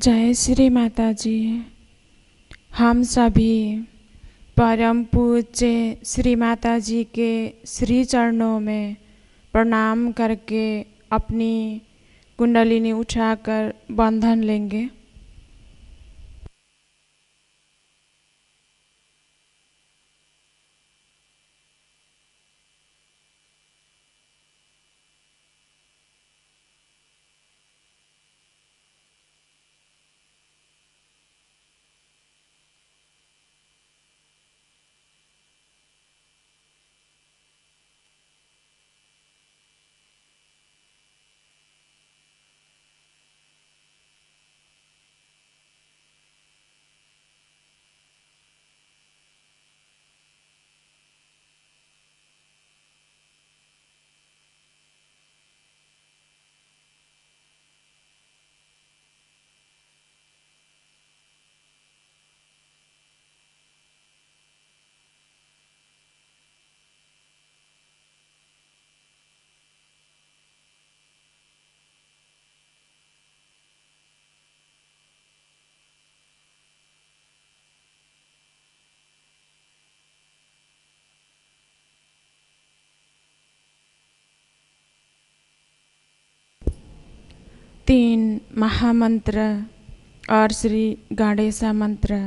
जय श्री माता जी। हम सभी परम पूज्य श्री माता जी के श्री चरणों में प्रणाम करके अपनी कुंडलिनी उठाकर बंधन लेंगे। तीन महामंत्र और श्री गणेशा मंत्र।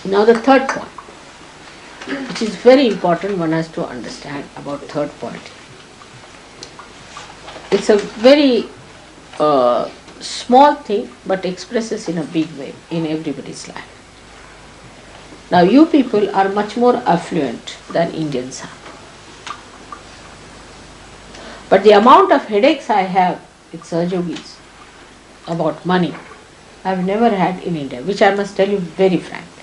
Now the third point, which is very important, one has to understand about third point. It's a very small thing, but expresses in a big way in everybody's life. Now you people are much more affluent than Indians are. But the amount of headaches I have with Sahajogis about money, I have never had in India, which I must tell you very frankly.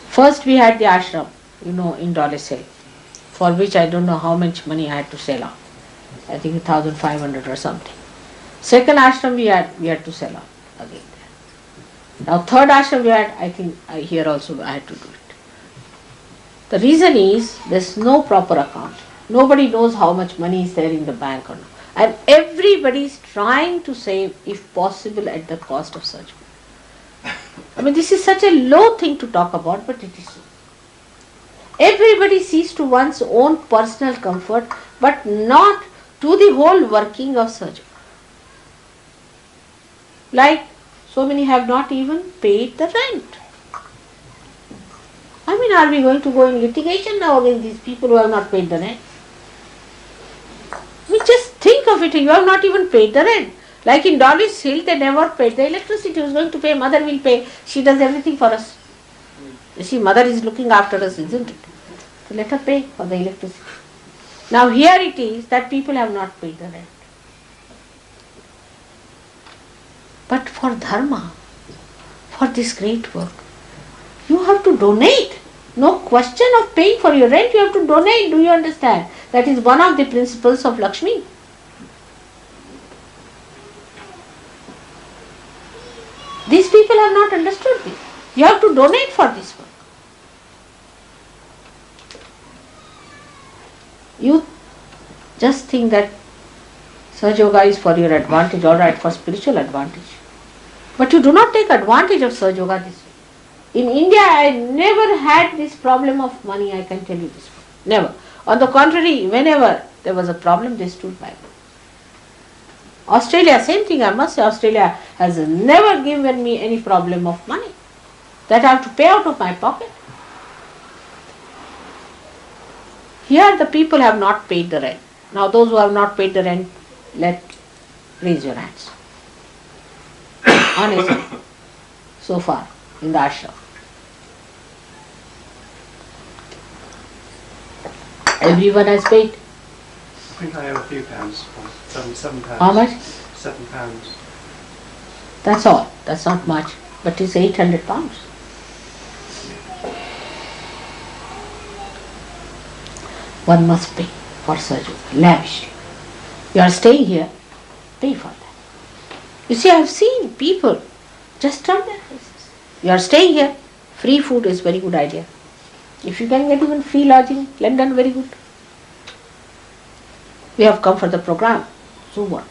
First we had the ashram, in Dollar for which I don't know how much money I had to sell off. I think 1,500 or something. Second ashram we had to sell off again. Now third ashram we had, I think here also I had to do it. The reason is there's no proper account. Nobody knows how much money is there in the bank or not. And everybody is trying to save, if possible, at the cost of surgery. I mean, this is such a low thing to talk about, but it is so. Everybody sees to one's own personal comfort, but not to the whole working of surgery. Like, so many have not even paid the rent. I mean, are we going to go in litigation now against these people who have not paid the rent? We just think of it, you have not even paid the rent. Like in Dolly's Hill, they never paid the electricity. Who's going to pay? Mother will pay. She does everything for us. You see, mother is looking after us, isn't it? So let her pay for the electricity. Now here it is that people have not paid the rent. But for dharma, for this great work, you have to donate. No question of paying for your rent, you have to donate. Do you understand? That is one of the principles of Lakshmi. These people have not understood this. You have to donate for this work. You just think that Sahaja Yoga is for your advantage, alright, for spiritual advantage. But you do not take advantage of Sahaja Yoga this way. In India, I never had this problem of money, I can tell you this. Never. On the contrary, whenever there was a problem, they stood by me. Australia, same thing, I must say, Australia has never given me any problem of money that I have to pay out of my pocket. Here the people have not paid the rent. Now those who have not paid the rent, raise your hands. Honestly, so far in the ashram. Everyone has paid. I think I have a few pounds. £7. How much? £7. That's all. That's not much. But it's £800. One must pay for surgery, lavishly. You are staying here, pay for that. You see, I have seen people just turn their faces. You are staying here, free food is very good idea. If you can get even free lodging, London, very good. We have come for the program, so what?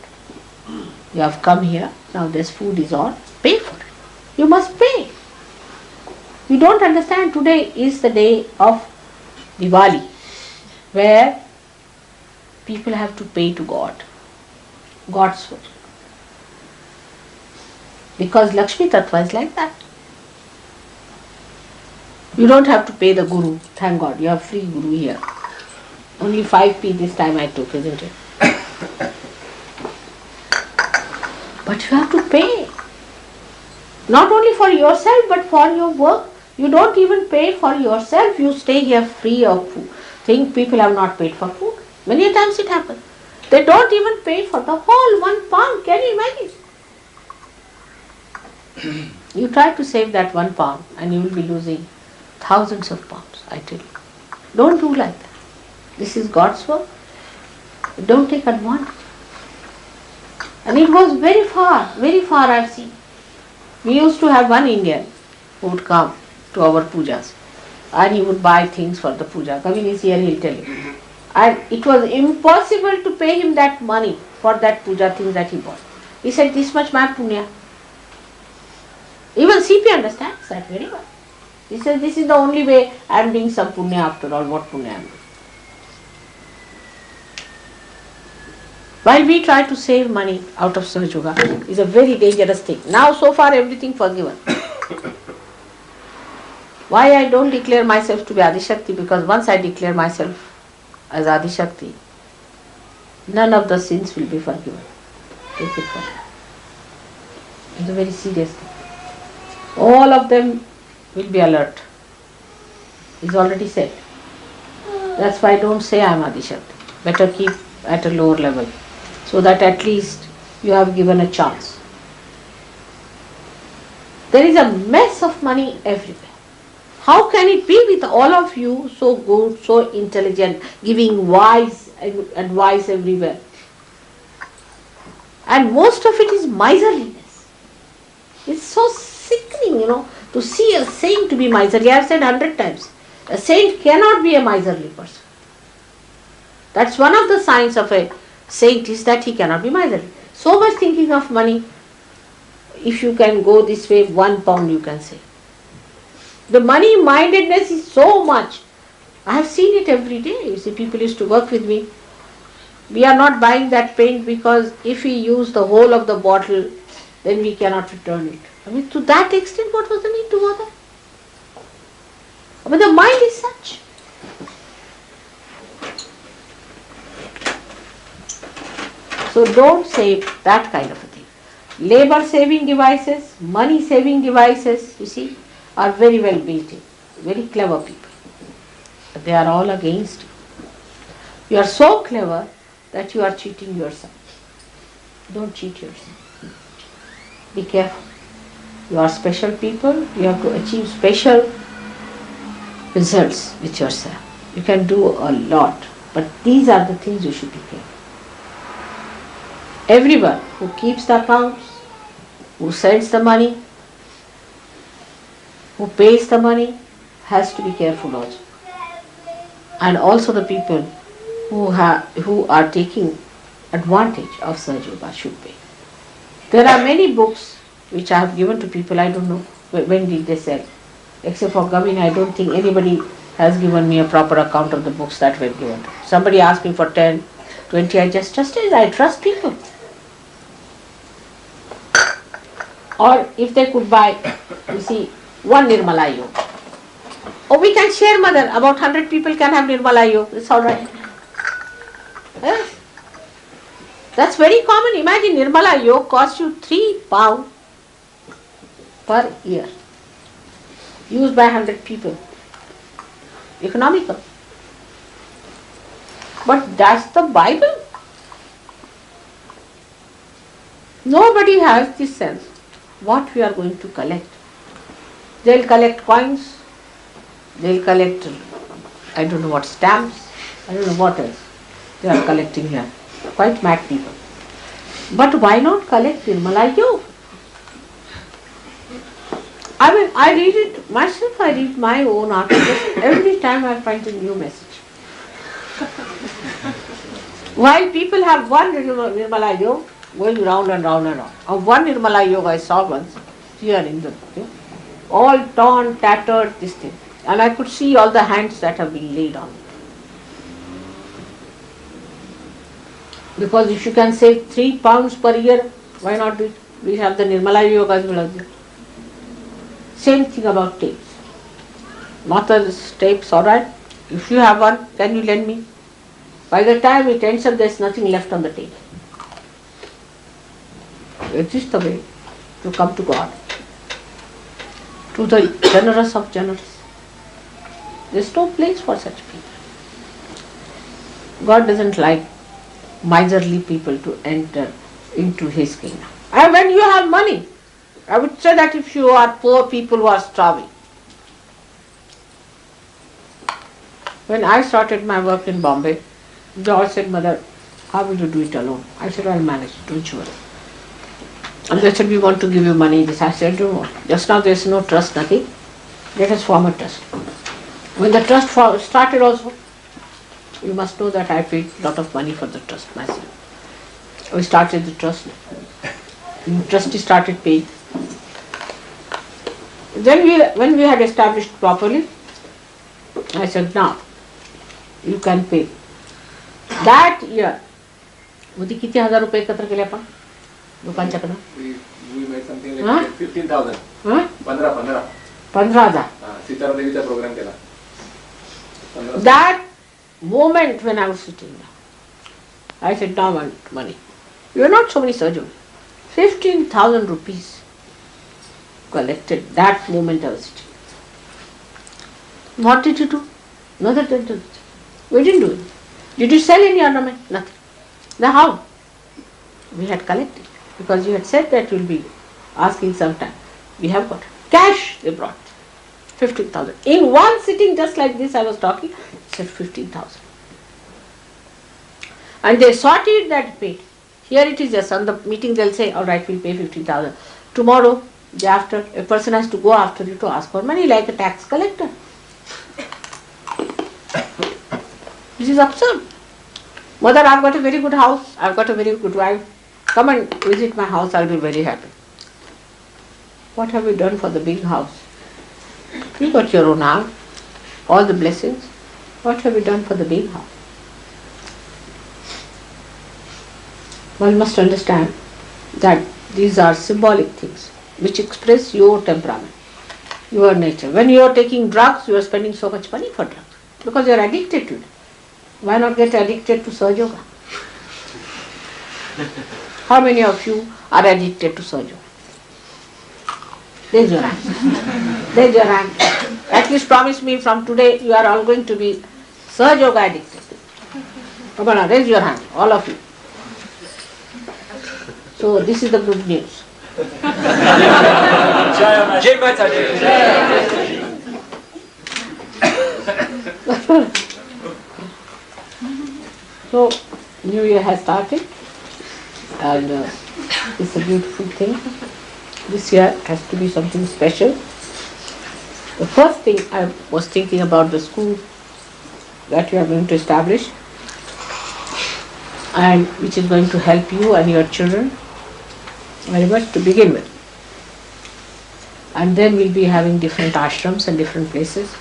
You have come here, now this food is on, pay for it. You must pay. You don't understand, today is the day of Diwali, where people have to pay to God, God's work. Because Lakshmi Tattva is like that. You don't have to pay the Guru, thank God, you have free Guru here. Only 5p this time I took, isn't it? But you have to pay. Not only for yourself, but for your work. You don't even pay for yourself, you stay here free of food. Think people have not paid for food. Many times it happens. They don't even pay for the whole £1. Can you imagine? You try to save that £1 and you will be losing thousands of pounds, I tell you. Don't do like that. This is God's work. Don't take advantage. And it was very far I've seen. We used to have one Indian who would come to our pujas and he would buy things for the puja. Kavin is here, he'll tell you. And it was impossible to pay him that money for that puja things that he bought. He said, this much my punya. Even CP understands that very well. He says, this is the only way I am doing some punya after all. What punya I am doing? While we try to save money out of Sahaja Yoga, is a very dangerous thing. Now so far everything forgiven. Why I don't declare myself to be Adi Shakti? Because once I declare myself as Adi Shakti, none of the sins will be forgiven. Take it from me. It's a very serious thing. All of them will be alert. It's already said. That's why I don't say I am Adi Shakti. Better keep at a lower level, so that at least you have given a chance. There is a mess of money everywhere. How can it be with all of you so good, so intelligent, giving wise advice everywhere? And most of it is miserliness. It's so sickening, to see a saint to be miserly. I have said 100 times. A saint cannot be a miserly person. That's one of the signs of a saint, is that he cannot be miserly. So much thinking of money. If you can go this way, £1 you can save. The money mindedness is so much. I have seen it every day. You see, people used to work with me. We are not buying that paint because if we use the whole of the bottle, then we cannot return it. I mean, to that extent, what was the need to bother? I mean, the mind is such. So don't save that kind of a thing. Labor saving devices, money saving devices, you see, are very well built in. Very clever people. But they are all against you. You are so clever that you are cheating yourself. Don't cheat yourself. Be careful. You are special people. You have to achieve special results with yourself. You can do a lot. But these are the things you should be careful. Everyone who keeps the accounts, who sends the money, who pays the money, has to be careful also. And also the people who are taking advantage of Sahaja Yoga should pay. There are many books which I have given to people. I don't know when did they sell. Except for Gavin, I don't think anybody has given me a proper account of the books that were given. Somebody asked me for 10, 20, I just trusted. I trust people. Or if they could buy, you see, one Nirmala Yoga. Oh, we can share, mother. About 100 people can have Nirmala Yoga. It's all right. Yes. That's very common. Imagine Nirmala Yoga costs you £3 per year. Used by 100 people. Economical. But that's the Bible. Nobody has this sense. What we are going to collect. They'll collect coins. They'll collect, I don't know what, stamps. I don't know what else they are collecting here. Quite mad people. But why not collect Nirmala Yoga? I mean, I read it myself. I read my own articles. Every time I find a new message. While people have one Nirmala Yoga going round and round and round. Of one Nirmala Yoga I saw once here in the all torn, tattered, this thing. And I could see all the hands that have been laid on it. Because if you can save £3 per year, why not do it? We have the Nirmala Yoga as well as there. Same thing about tapes. Mother's tapes, alright? If you have one, can you lend me? By the time it ends up, there's nothing left on the tape. It is the way to come to God. To the generous of generous. There's no place for such people. God doesn't like miserly people to enter into His kingdom. And when you have money, I would say that if you are poor people who are starving. When I started my work in Bombay, George said, Mother, how will you do it alone? I said, I'll manage, don't you worry. And they said, we want to give you money. This I said, don't worry. Just now there is no trust, nothing. Let us form a trust. When the trust started also, you must know that I paid a lot of money for the trust myself. We started the trust. The trustee started paying. Then when we had established properly, I said, now, you can pay. That year, किती हजार रुपये एकत्र केले आपण दुकानच्या कडे? We made something like 15,000. 15,000. Sitaram देवीचा programme केला. That moment when I was sitting there, I said, now I want money. You are not so many surgeons. 15,000 rupees collected that moment I was sitting. What did you do? Nothing did it. We didn't do it. Did you sell any ornament? Nothing. Then how? We had collected. Because you had said that you will be asking sometime. We have got cash they brought. 15,000. In one sitting just like this I was talking, said 15,000. And they sorted that paid. Here it is just on the meeting they'll say, alright, we'll pay 15,000. Tomorrow, day after, a person has to go after you to ask for money like a tax collector. This is absurd. Mother, I've got a very good house, I've got a very good wife. Come and visit my house, I'll be very happy. What have you done for the big house? You got your own house, all the blessings. What have you done for the big house? One must understand that these are symbolic things which express your temperament, your nature. When you are taking drugs, you are spending so much money for drugs because you are addicted to it. Why not get addicted to Sahaja Yoga? How many of you are addicted to Sahaja Yoga? There's your hand. There's your hand. At least promise me from today you are all going to be Sahaja Yoga addicted. Come on, raise your hand, all of you. So this is the good news. जय माता दी. So New Year has started and it's a beautiful thing. This year has to be something special. The first thing I was thinking about the school that you are going to establish and which is going to help you and your children very much to begin with. And then we'll be having different ashrams and different places.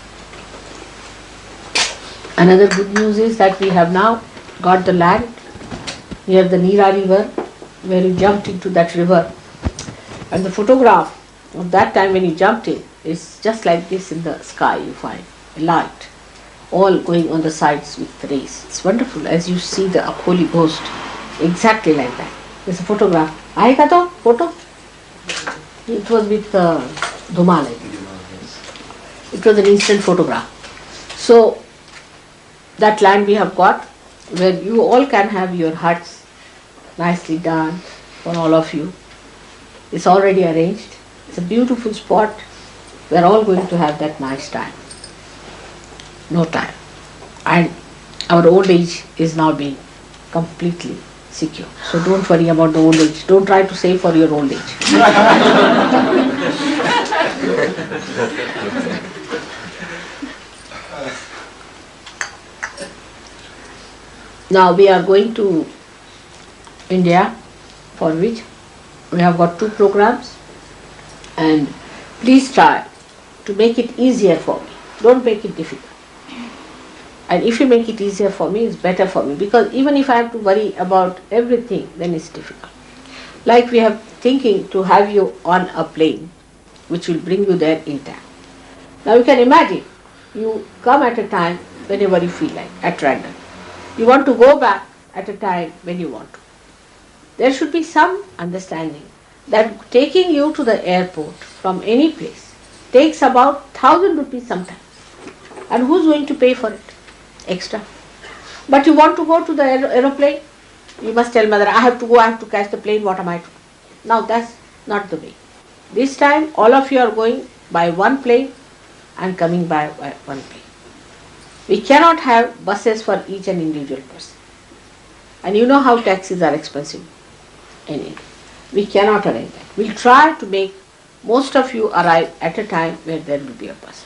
Another good news is that we have now got the land near the Neera river where you jumped into that river. And the photograph of that time when you jumped in is just like this in the sky you find, a light, all going on the sides with rays. It's wonderful as you see the Holy Ghost, exactly like that. There's a photograph. Aayega to photo? It was with Dhumal. It was an instant photograph. So that land we have got where you all can have your huts nicely done for all of you. It's already arranged. It's a beautiful spot. We are all going to have that nice time. No time. And our old age is now being completely secure. So don't worry about the old age. Don't try to save for your old age. Now we are going to India, for which we have got 2 programs, and please try to make it easier for me. Don't make it difficult. And if you make it easier for me, it's better for me, because even if I have to worry about everything, then it's difficult. Like we have thinking to have you on a plane which will bring you there in time. Now you can imagine, you come at a time whenever you feel like, at random. You want to go back at a time when you want to. There should be some understanding that taking you to the airport from any place takes about 1,000 rupees sometimes. And who's going to pay for it? Extra. But you want to go to the aeroplane, you must tell mother, I have to go, I have to catch the plane, what am I to do? Now that's not the way. This time all of you are going by one plane and coming by one plane. We cannot have buses for each and individual person. And you know how taxis are expensive in India. We cannot arrange that. We'll try to make most of you arrive at a time where there will be a bus.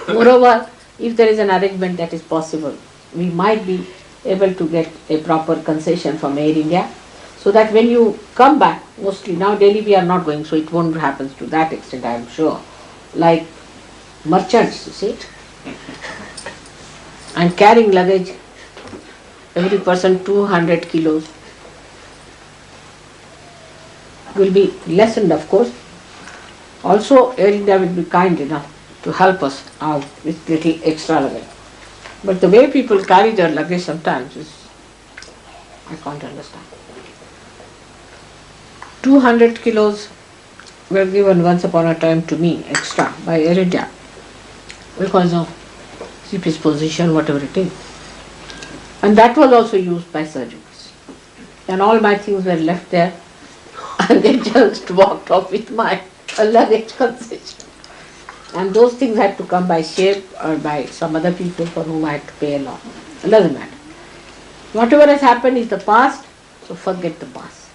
Moreover, if there is an arrangement that is possible, we might be able to get a proper concession from Air India, so that when you come back, mostly now Delhi we are not going, so it won't happen to that extent, I am sure. Like merchants, you see, and carrying luggage, every person 200 kilos, will be lessened, of course. Also, Air India will be kind enough to help us out with little extra luggage. But the way people carry their luggage sometimes is, I can't understand. 200 kilos were given once upon a time to me extra by Air India because of CP's position, whatever it is. And that was also used by surgeons. And all my things were left there and they just walked off with my luggage concession. And those things had to come by shape or by some other people for whom I had to pay a lot. It doesn't matter. Whatever has happened is the past, so forget the past.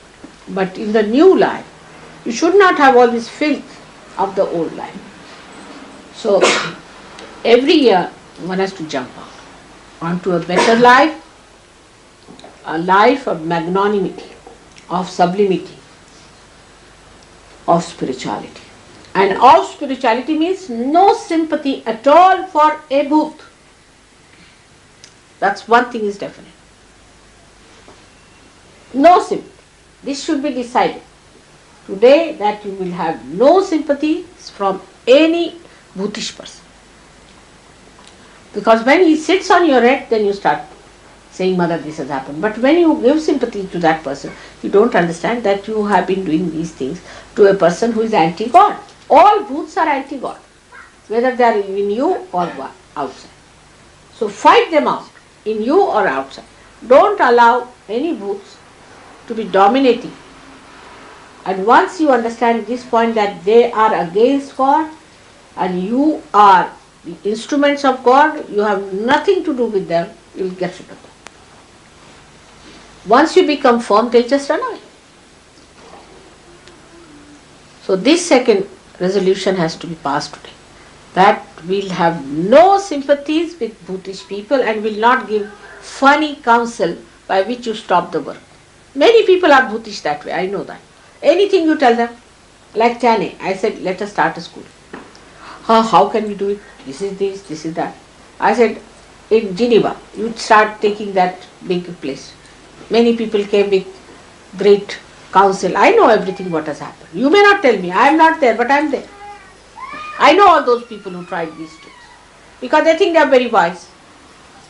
But in the new life, you should not have all this filth of the old life. So every year one has to jump out onto a better life, a life of magnanimity, of sublimity, of spirituality. And of spirituality means no sympathy at all for a bhoot. That's one thing is definite. No sympathy. This should be decided today, that you will have no sympathy from any bhutish person. Because when he sits on your head, then you start saying, Mother, this has happened. But when you give sympathy to that person, you don't understand that you have been doing these things to a person who is anti-God. All bhoots are anti-God, whether they are in you or outside. So fight them out, in you or outside. Don't allow any bhoots to be dominating. And once you understand this point that they are against God and you are the instruments of God, you have nothing to do with them, you will get rid of them. Once you become firm, they just run away. So this second resolution has to be passed today, that we'll have no sympathies with Bhutish people and will not give funny counsel by which you stop the work. Many people are Bhutish that way, I know that. Anything you tell them, like Chane, I said, let us start a school. How can we do it? This is this, this is that. I said, in Geneva, you start taking that big place. Many people came with great counsel. I know everything what has happened. You may not tell me, I am not there, but I am there. I know all those people who tried these tricks, because they think they are very wise.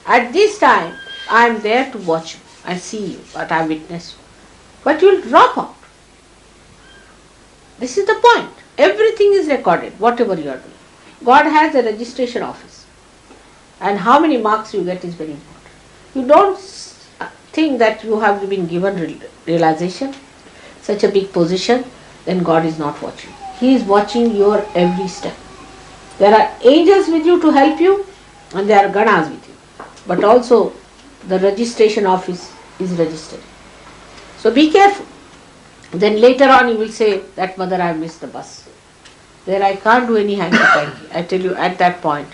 At this time, I am there to watch you. I see you, but I witness you. But you will drop out. This is the point. Everything is recorded, whatever you are doing. God has a registration office. And how many marks you get is very important. You don't think that you have been given realization, such a big position, then God is not watching. He is watching your every step. There are angels with you to help you and there are ganas with you. But also the registration office is registered. So be careful. Then later on you will say that Mother, I missed the bus. There I can't do any hanky-panky. I tell you at that point,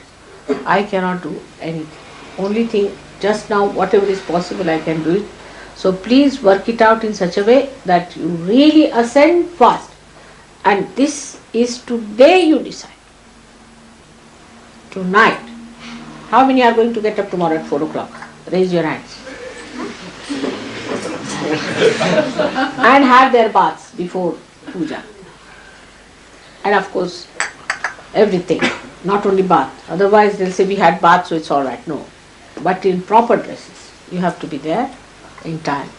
I cannot do anything. Only thing, just now whatever is possible I can do it. So please work it out in such a way that you really ascend fast. And this is today you decide. Tonight. How many are going to get up tomorrow at 4 o'clock? Raise your hands. And have their baths before puja. And of course, everything, not only bath. Otherwise they'll say we had bath so it's alright. No. But in proper dresses, you have to be there in time.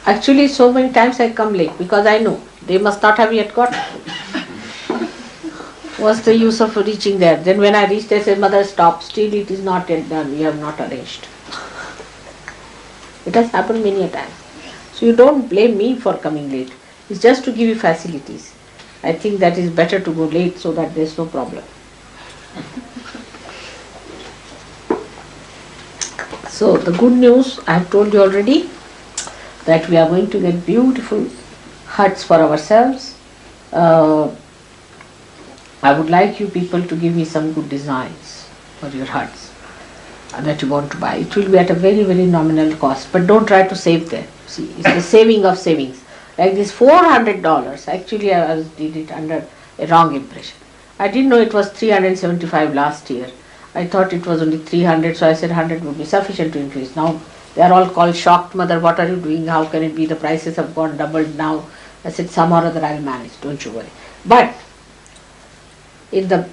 Actually, so many times I come late because I know they must not have yet got. What's the use of reaching there? Then when I reach, they say, Mother, stop, still it is not yet done, we have not arranged. It has happened many a time. So you don't blame me for coming late. It's just to give you facilities. I think that is better to go late so that there's no problem. So the good news, I have told you already, that we are going to get beautiful huts for ourselves. I would like you people to give me some good designs for your huts that you want to buy. It will be at a very, very nominal cost, but don't try to save there. See, it's the saving of savings. Like this $400, actually I did it under a wrong impression. I didn't know it was 375 last year. I thought it was only 300, so I said 100 would be sufficient to increase. Now they are all called shocked, Mother, what are you doing? How can it be? The prices have gone doubled now. I said, some or other I'll manage, don't you worry. But In the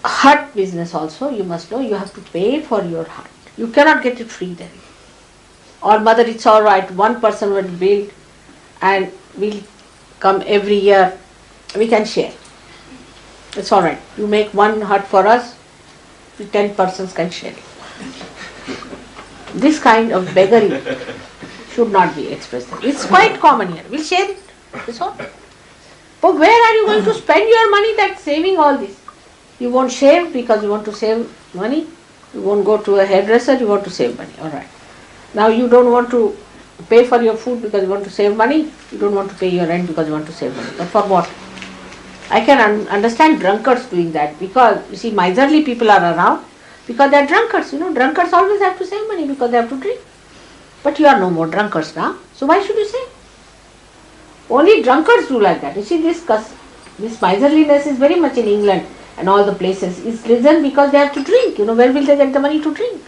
hut business also, you must know you have to pay for your hut. You cannot get it free then. Or mother, it's all right, one person will build and we'll come every year, we can share. It's all right. You make one hut for us, 10 persons can share it. This kind of beggary should not be expressed. It's quite common here. We'll share it. That's all. But where are you going to spend your money that's saving all this? You won't shave because you want to save money. You won't go to a hairdresser, you want to save money. All right. Now you don't want to pay for your food because you want to save money. You don't want to pay your rent because you want to save money. But for what? I can understand drunkards doing that because, you see, miserly people are around because they are drunkards. Drunkards always have to save money because they have to drink. But you are no more drunkards now. So why should you save? Only drunkards do like that. You see, this miserliness is very much in England and all the places. It's reason because they have to drink. Where will they get the money to drink?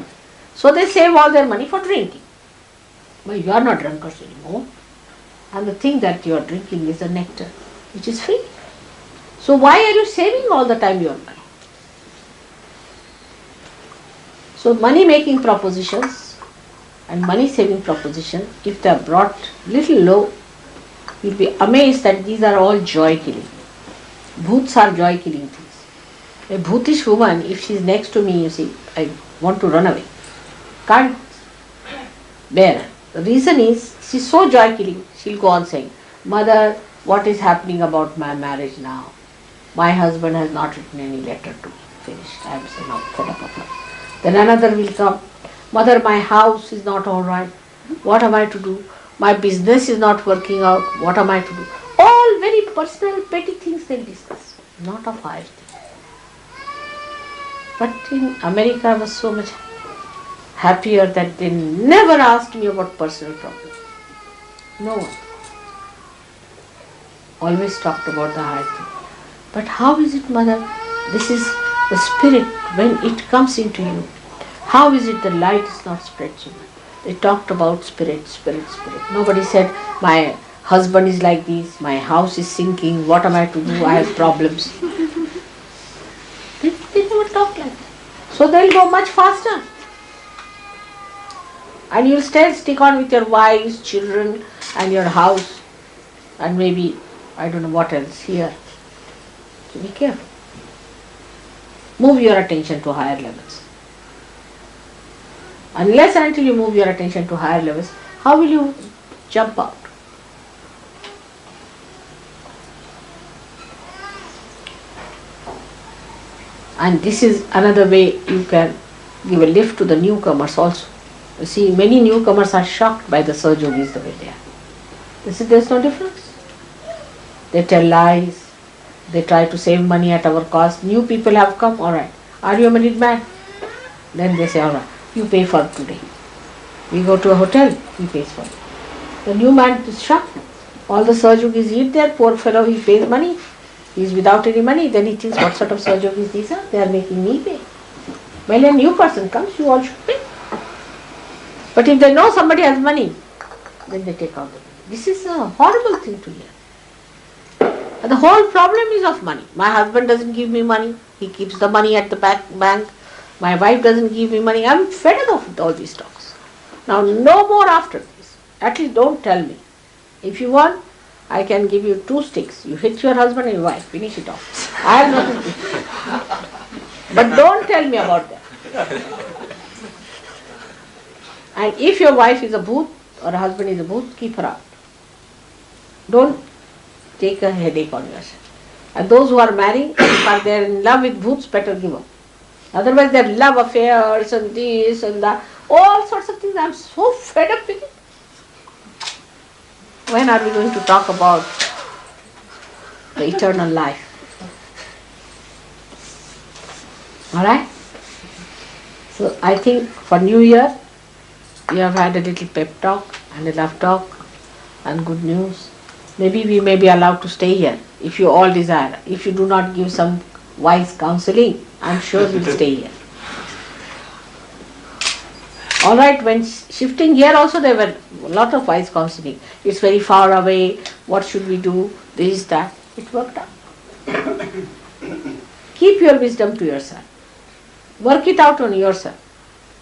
So they save all their money for drinking. But you are not drunkards anymore. And the thing that you are drinking is a nectar, which is free. So why are you saving all the time your money? So money making propositions and money saving proposition, if they are brought little low, you'll be amazed that these are all joy killing. Bhoots are joy killing things. A bhootish woman, if she is next to me, you see, I want to run away. Can't bear. The reason is, she's so joy killing, she'll go on saying, Mother, what is happening about my marriage now? My husband has not written any letter to me. Finished. I am so now fed up of her. Then another will come, Mother, my house is not all right. What am I to do? My business is not working out. What am I to do? All very personal, petty things they discuss, not of higher things. But in America, I was so much happier that they never asked me about personal problems. No one. Always talked about the higher thing. But how is it, Mother? This is the spirit when it comes into you. How is it the light is not spread so much? They talked about spirit. Nobody said, my husband is like this, my house is sinking, what am I to do? I have problems. They never talk like that. So they'll go much faster. And you'll stick on with your wives, children, and your house, and maybe, I don't know what else here. So be careful. Move your attention to higher levels. Unless and until you move your attention to higher levels, how will you jump out? And this is another way you can give a lift to the newcomers also. You see, many newcomers are shocked by the Saj Yogis the way they are. They say there's no difference. They tell lies. They try to save money at our cost. New people have come, alright. Are you a married man? Then they say, alright, you pay for today. We go to a hotel, he pays for it. The new man is shocked. All the Saj Yogis eat there, poor fellow, he pays money. He is without any money. Then he thinks, what sort of Saj Yogis these are? They are making me pay. When a new person comes, you all should pay. But if they know somebody has money, then they take out the money. This is a horrible thing to hear. And the whole problem is of money. My husband doesn't give me money. He keeps the money at the bank. My wife doesn't give me money. I'm fed up with all these talks. Now, no more after this. At least don't tell me. If you want, I can give you 2 sticks. You hit your husband and your wife. Finish it off. I have nothing to say. But don't tell me about that. And if your wife is a bhoot or a husband is a bhoot, keep her out. Don't take a headache on yourself. And those who are marrying, if they are in love with bhoots, better give up. Otherwise they have love affairs and this and that, all sorts of things. I am so fed up with it. When are we going to talk about the eternal life? Alright? So I think for New Year, we have had a little pep talk and a love talk and good news. Maybe we may be allowed to stay here if you all desire. If you do not give some wise counseling, I am sure we'll stay here. Alright, when shifting here also there were a lot of wise counseling. It's very far away, what should we do, this, that. It worked out. Keep your wisdom to yourself. Work it out on yourself.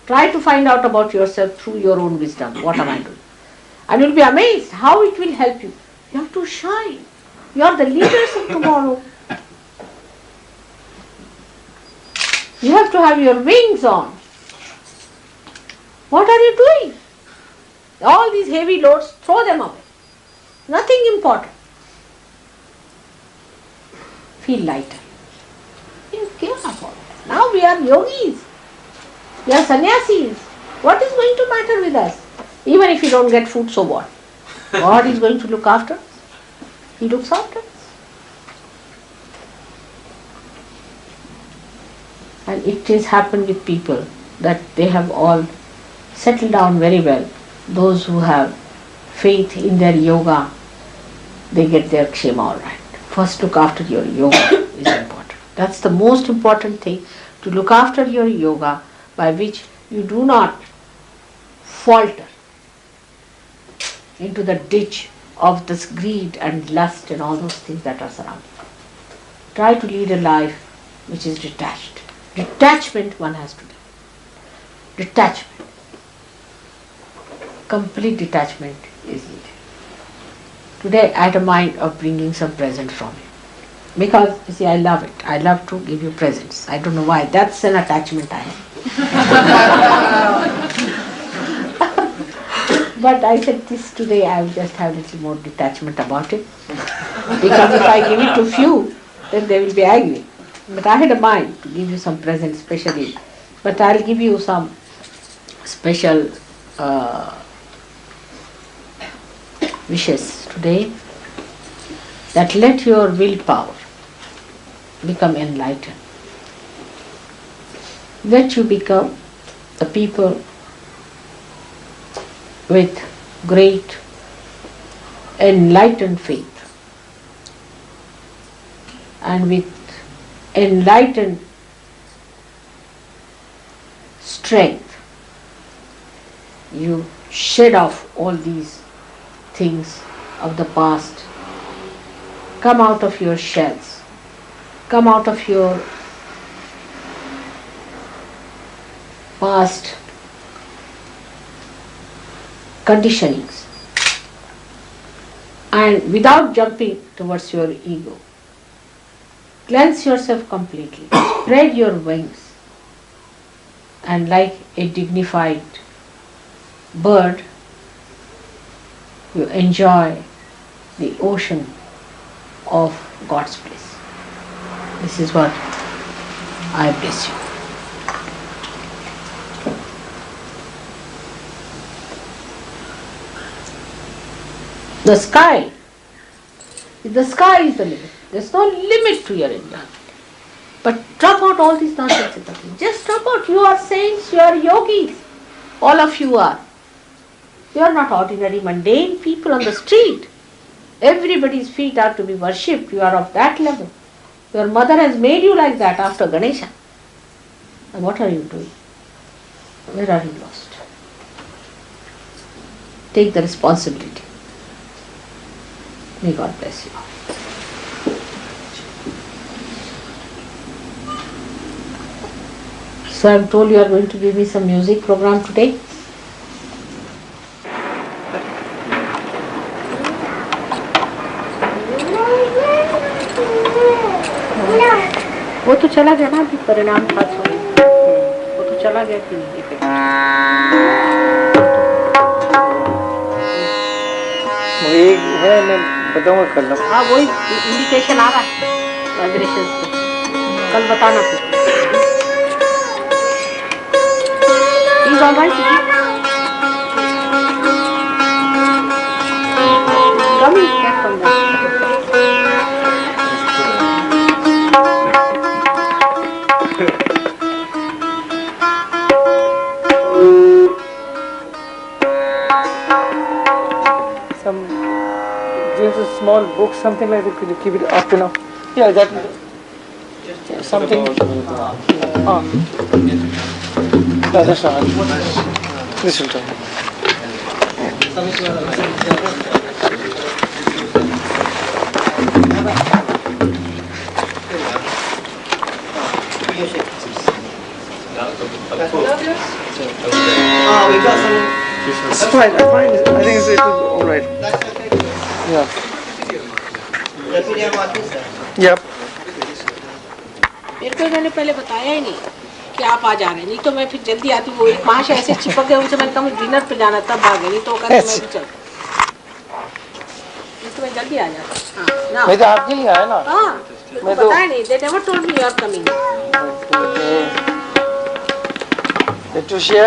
Try to find out about yourself through your own wisdom. What am I doing? And you'll be amazed how it will help you. You have to shine. You are the leaders of tomorrow. You have to have your wings on. What are you doing? All these heavy loads, throw them away. Nothing important. Feel lighter. You care about it. Now we are yogis. We are sannyasis. What is going to matter with us? Even if you don't get food, so what? God is going to look after us. He looks after us. And it has happened with people that they have all settled down very well. Those who have faith in their yoga, they get their kshema all right. First look after your yoga is important. That's the most important thing, to look after your yoga, by which you do not falter into the ditch of this greed and lust and all those things that are surrounding you. Try to lead a life which is detached. Detachment one has to do. Detachment. Complete detachment is needed. Today I had a mind of bringing some present from you. Because, you see, I love it. I love to give you presents. I don't know why. That's an attachment I have. But I said this today, I will just have a little more detachment about it. Because if I give it to few, then they will be angry. But I had a mind to give you some presents specially. But I'll give you some special wishes today, that let your willpower become enlightened. Let you become the people with great enlightened faith and with enlightened strength. You shed off all these things of the past. Come out of your shells. Come out of your past conditionings, and without jumping towards your ego, cleanse yourself completely, spread your wings, and like a dignified bird, you enjoy the ocean of God's bliss. This is what I bless you. The sky is the limit. There's no limit to your enjoyment. But drop out all these nonsensical things. Just drop out. You are saints, you are yogis. All of you are. You are not ordinary mundane people on the street. Everybody's feet are to be worshipped. You are of that level. Your mother has made you like that after Ganesha. And what are you doing? Where are you lost? Take the responsibility. May God bless you. So I am told you are going to give me some music program today. वो तो चला गया ना अभी परिणाम था वो तो चला गया कि इफेक्ट एक है मैं बताऊंगा कल हाँ वही इंडिकेशन आ रहा है वाइब्रेशन से कल बताना फिर is all right coming back from that There's a small book, something like that. Could you keep it up to now? Yeah, that something. That's not. This will try. It's fine. I find it. I think it's all right. Yeah. Yep. मेरे को इन्होंने पहले बताया ही नहीं कि आप आ जा रहे हैं, नहीं तो मैं फिर जल्दी आती। वो वहाँ से ऐसे चिपक गए उनसे, मैंने कहा मुझे डिनर पे जाना, तब भाग गई, नहीं तो कहते मैं भी चल, नहीं तो मैं जल्दी आ जाता। हाँ मैं तो आपके लिए आया ना। हाँ मैं तो बताया नहीं, they never told me you are coming. Patricia,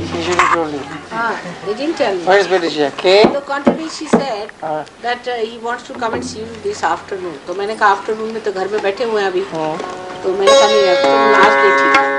she should have told you. हाँ, they didn't tell me. Where is Patricia? K? On the contrary, she said that he wants to come and see you this afternoon. तो मैंने कहा afternoon में तो घर में बैठे हुए हैं अभी, तो मैंने कहा नहीं आफ्टरनून आज नहीं ठीक है।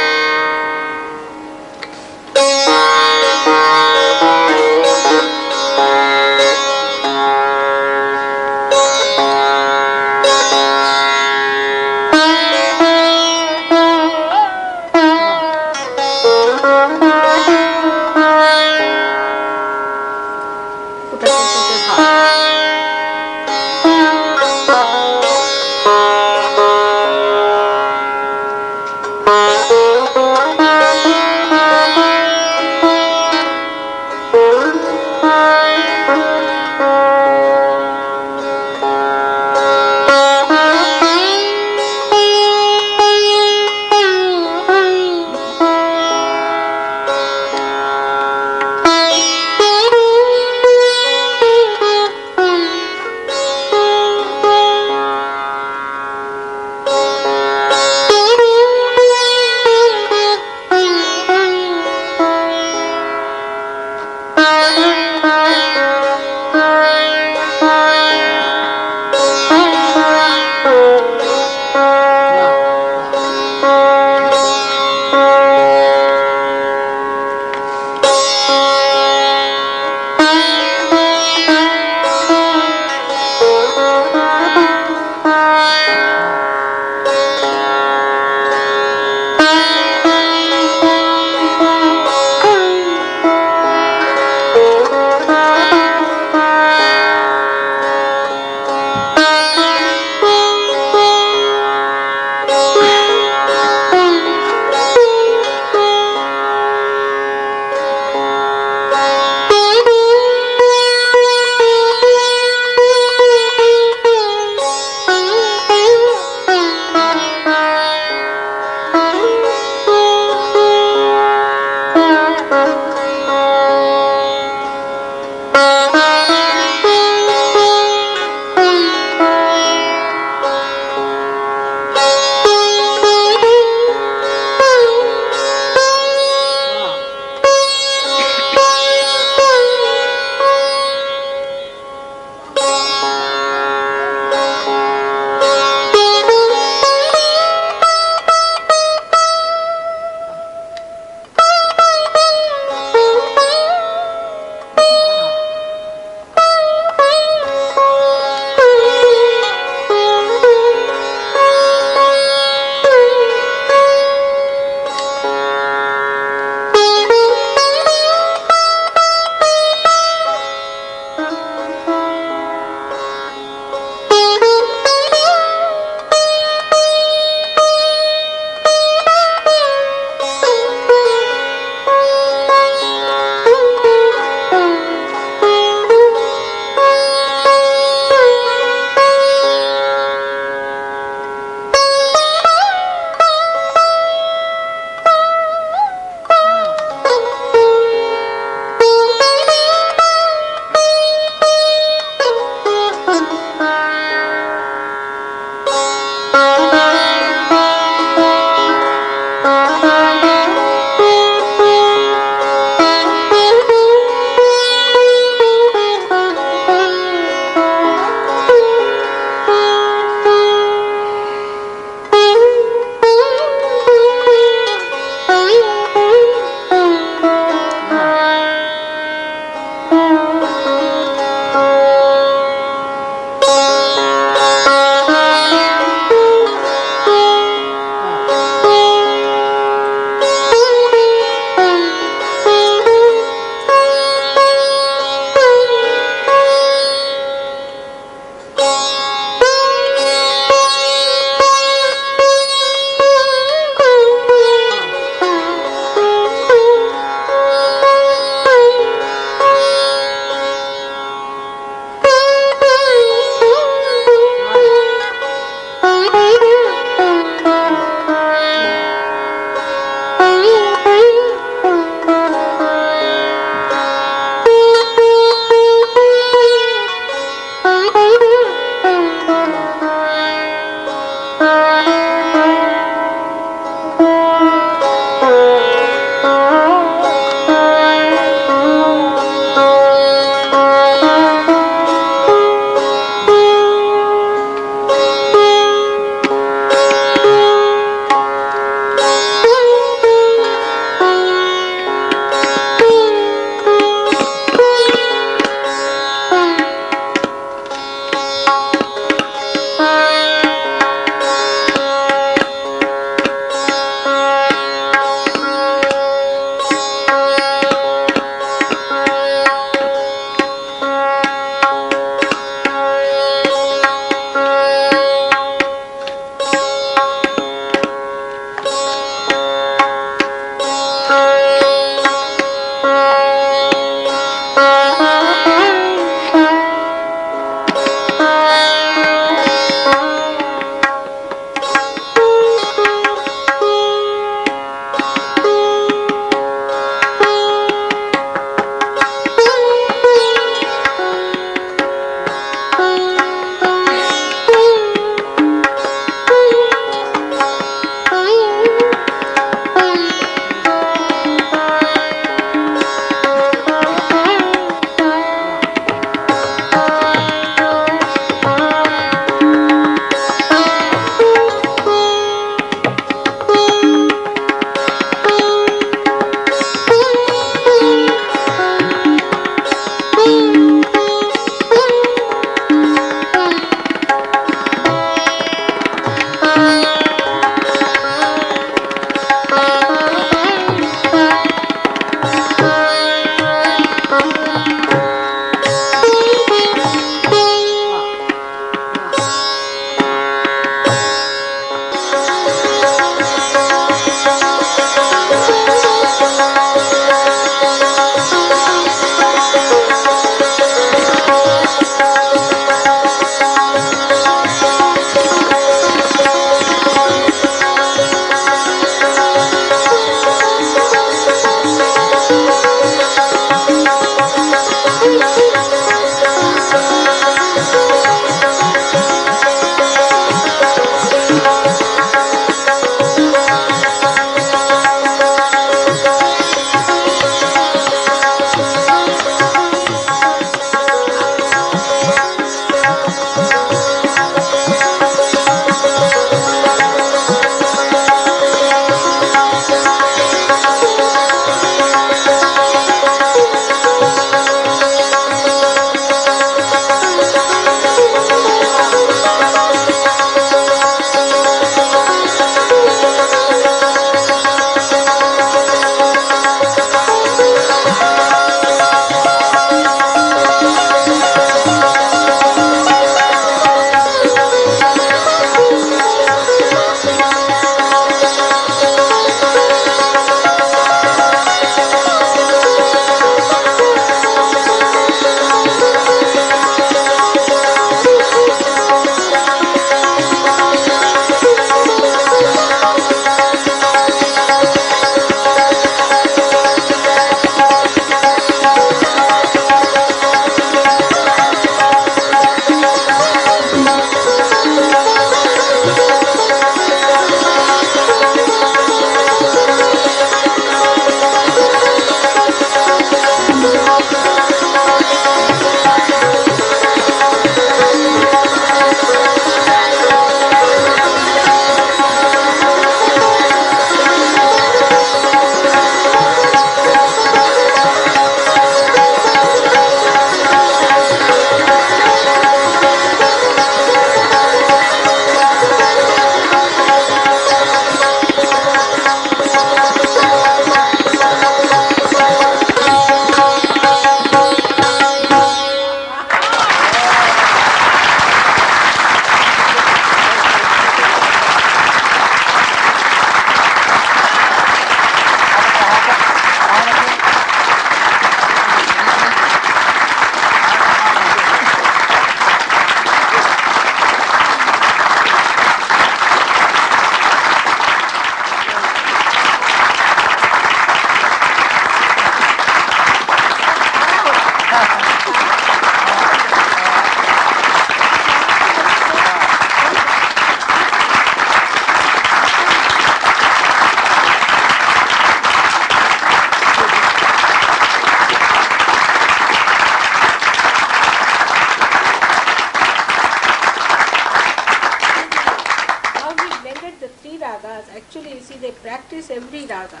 decided the three ragas, actually, you see, they practice every raga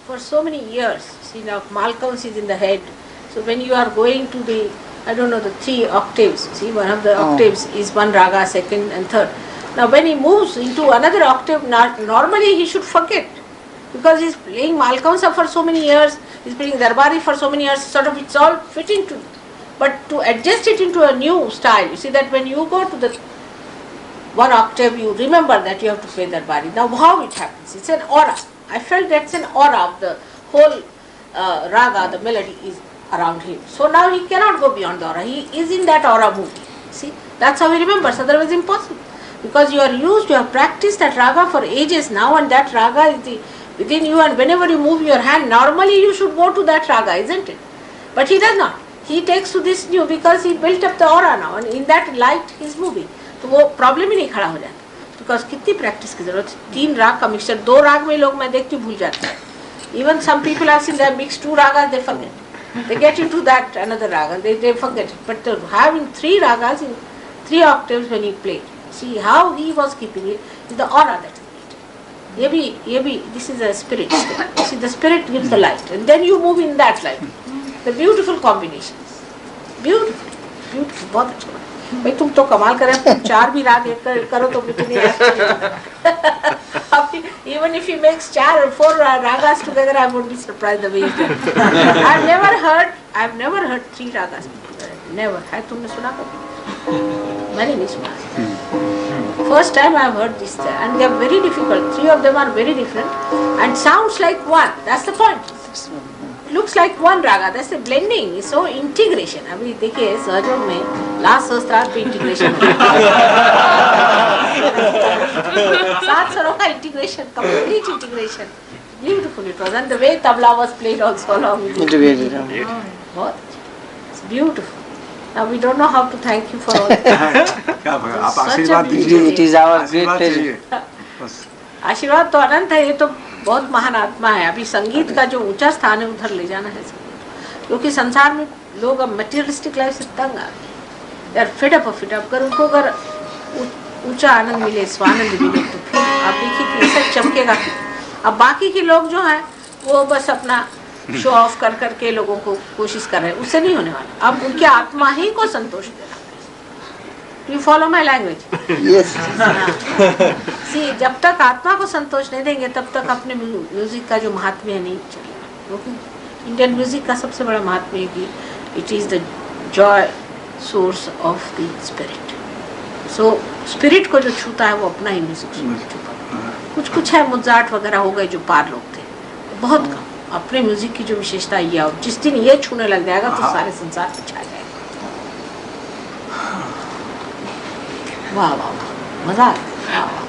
for so many years. See, now Malcolm's is in the head. So when you are going to the, I don't know, the three octaves, see, one of the octaves is one raga, second and third. Now when he moves into another octave, normally he should forget, because he's playing Malkamsa for so many years, he's playing Darbari for so many years, sort of it's all fitting to. But to adjust it into a new style, you see that when you go to the one octave, you remember that you have to play Darbari. Now how it happens? It's an aura. I felt that's an aura of the whole raga, the melody is around him. So now he cannot go beyond the aura. He is in that aura movie. See, that's how he remembers. Otherwise impossible. Because you are used, you have practiced that raga for ages now, and that raga is within you, and whenever you move your hand, normally you should go to that raga, isn't it? But he does not. He takes to this new, because he built up the aura now, and in that light he is moving. तो वो problem ही नहीं खड़ा हो जाता, because कितनी practice की जरूरत है. तीन राग का मिक्सचर, दो राग में लोग मैं देखती भूल जाते हैं. Even some people are seen they mix two ragas, they forget. They get into that another raga, they forget it. But having three ragas in three octaves when he played, see how he was keeping it, is the aura that is it. This is a spirit. See, the spirit gives the light, and then you move in that light. The beautiful combinations, beautiful, beautiful, बहुत अच्छा. भाई तुम तो कमाल करे, तुम चार भी राग करो तो कितनी अच्छी. Even if he makes 4 or 4 ragas together, I won't be surprised the way he does. I've never heard 3 ragas together. Never. है तुमने सुना कभी? मैंने नहीं सुना. First time I have heard this, and they are very difficult. 3 of them are very different, and sounds like one. That's the point. Looks like one raga. That's the blending. So integration. अभी देखिए सहयोग में last सहस्त्रार्थ पे integration. 7 स्वरों का integration, complete integration. Beautiful it was, and the way tabla was played also along with it. Integrated. बहुत. It's beautiful. Now we don't know how to thank you for all that. आप आशीर्वाद दीजिए. It is our great pleasure. आशीर्वाद तो अनंत है. ये तो बहुत महान आत्मा है. अभी संगीत का जो ऊंचा स्थान है उधर ले जाना है संगीत, क्योंकि संसार में लोग अब मटेरियलिस्टिक लाइफ से तंग आ गए. दे आर फेड अप अगर उनको अगर ऊंचा आनंद मिले, स्वानंद मिले, तो फिर आप देखिए कि ऐसा चमकेगा. अब बाकी के लोग जो हैं वो बस अपना शो ऑफ कर करके लोगों को कोशिश कर रहे हैं, उससे नहीं होने वाला. अब उनकी आत्मा ही को संतोष देना. You follow my language? Yes. See, जब तक आत्मा को संतोष नहीं देंगे तब तक अपने म्यूजिक का जो महात्म्य है नहीं चलेगा. क्योंकि इंडियन म्यूजिक का सबसे बड़ा महात्म्य है कि it is the Joy source of the spirit. So spirit को जो छूता है वो अपना ही म्यूजिक छूता. कुछ है मोजार्ट वगैरह हो गए जो पार लोग थे, बहुत कम. अपने म्यूजिक की जो विशेषता ये, और जिस दिन ये छूने लग जाएगा तो सारे संसार पे छा जाएगा. वाह वाह वाह, मजा आ गया. वाह वाह.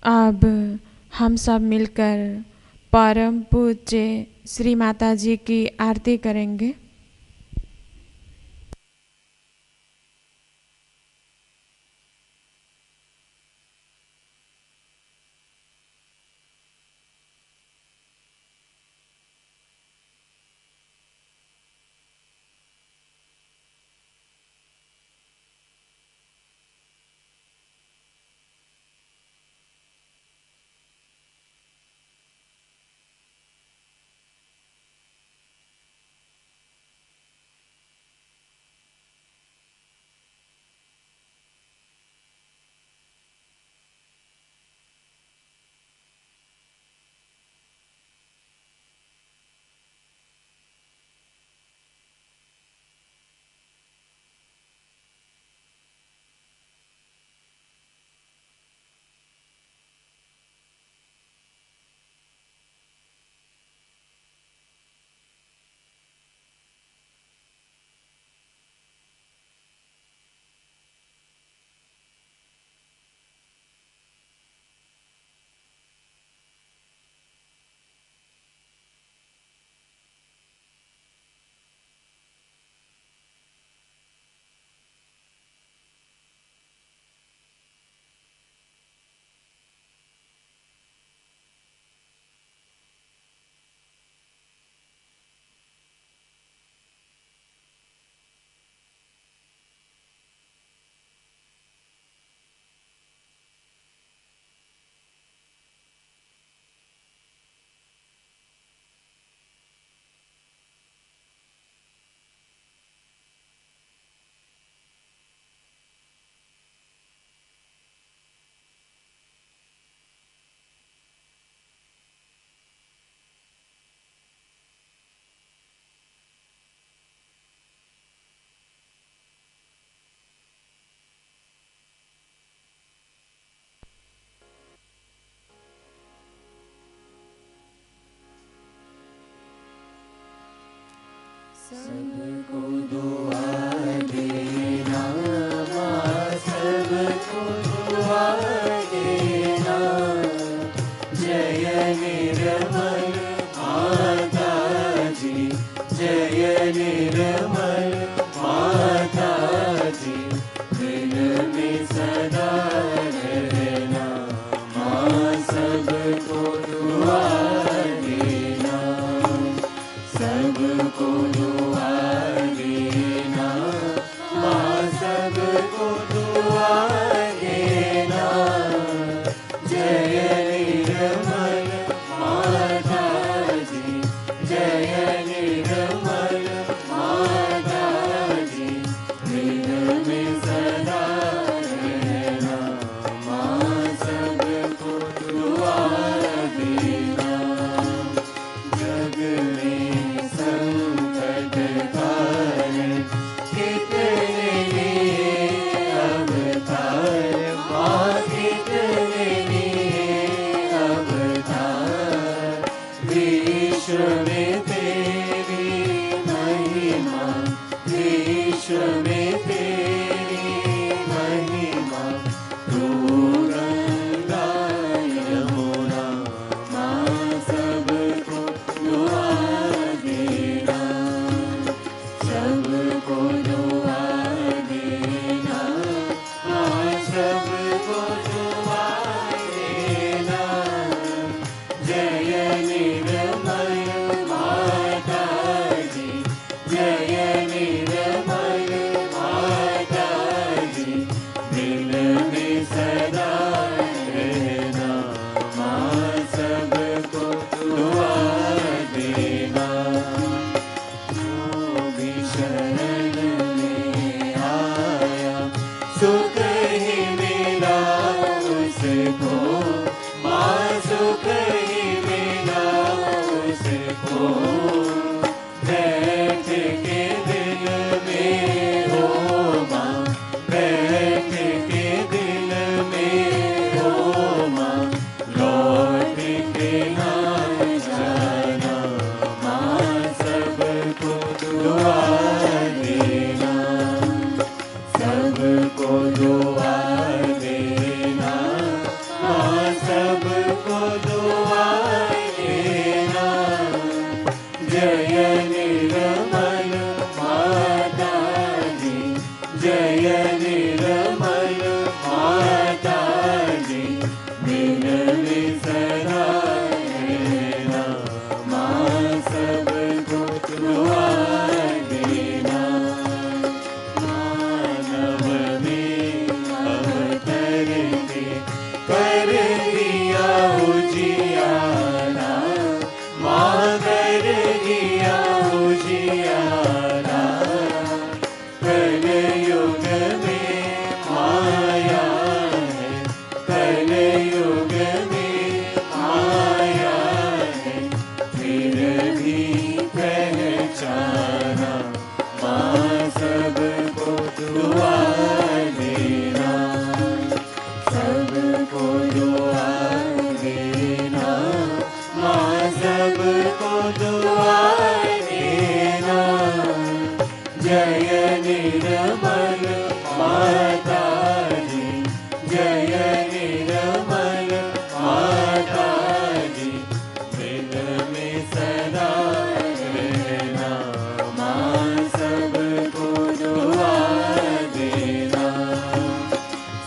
अब हम सब मिलकर परम पूज्य श्री माता जी की आरती करेंगे। सबको दुआ देना, सबको दुआ देना। जय निर्मल माता जी, जय निर्मल माता जी। दिल में सदा रहना, माँ सबको दुआ देना, सबको दुआ जय निर्मल माता जी बिन सदा रहना माँ सबको दुआ देना मानव में अवतर के कर दिया उजियारा माँ कर दिया उजियारा कल युग में माया है कल युग में माया है फिर भी पहचाना माँ सबको दुआ देना सबको दुआ देना माँ सबको दुआ देना जय निर्मल माता जी जय निर्मल माता जी दिल में सदा रहना माँ सबको दुआ देना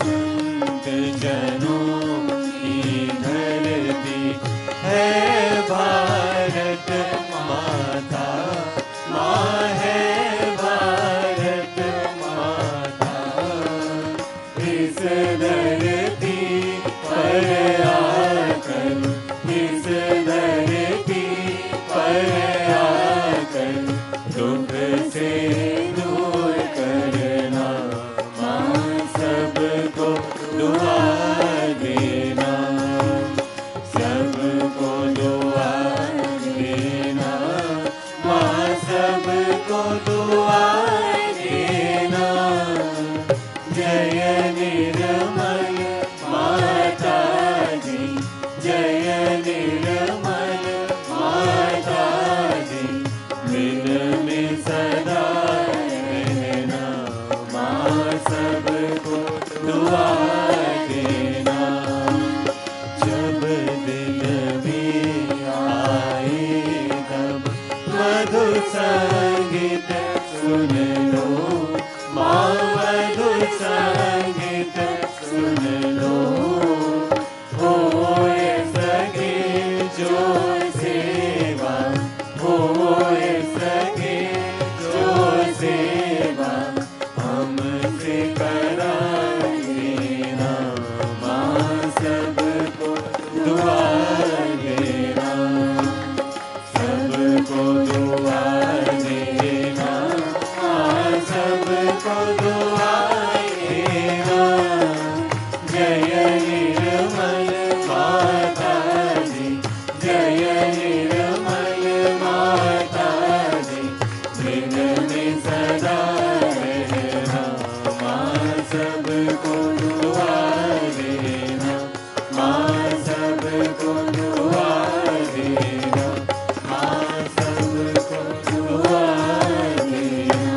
संत जनों की धरती है भारत माता माँ है भारत माता इस धरती पर आकर इस धरती पर आकर दुख से दूर करना माँ सबको दुआ देना सबको दुआ देना माँ सबको दुआ देना जय निर्मल माता जी जय निर्मल माता जी दिल में सदा रहना माँ सबको दुआ देना जब दिल में आए तब मधुर संगीत सुन लो माँ मधुर संगीत सुन लो होए सके जो सेवा होए सके जो सेवा हमसे करा देना माँ सबको दुआ देना सबको दुआ देना माँ सबको दुआ देना जय निर्मल माता जी जय निर्मल माता जी दिल में सदा रहना माँ सबको दुआ देना माँ सबको दुआ देना माँ सबको दुआ देना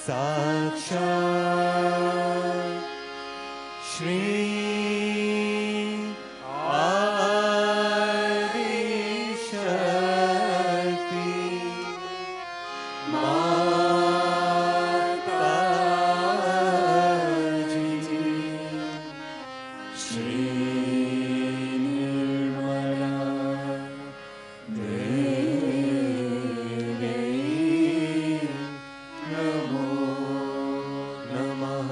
साक्षात् श्री आदिशक्ति माताजी श्री निर्मला देवी नमो नमः।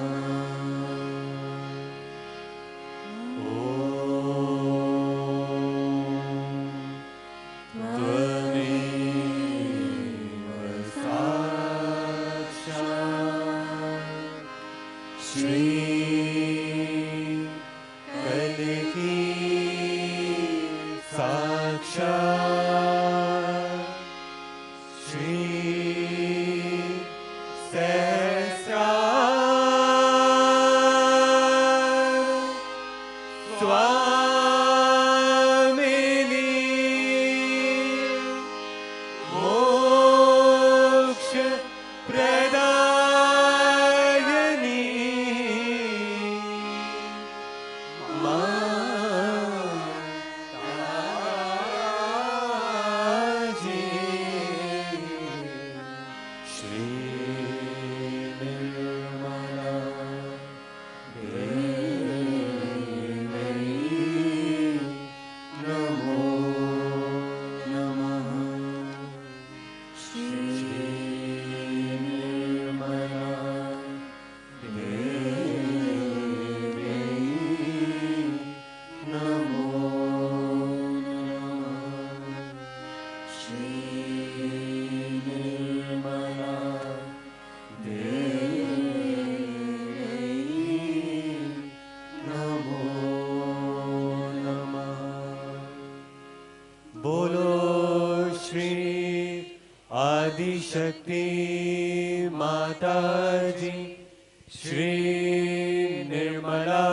त्वमेव साक्षात् श्री कलिकी साक्षात् श्री सहस्रार स्वामिनी मोक्ष प्रदायिनी माताजी श्री निर्मला देवी नमो नमः। श्री निर्मला देवी नमो नमः। श्री निर्मला देवी नमो नमः। बोलो श्री आदिशक्ति माता जी श्री निर्मला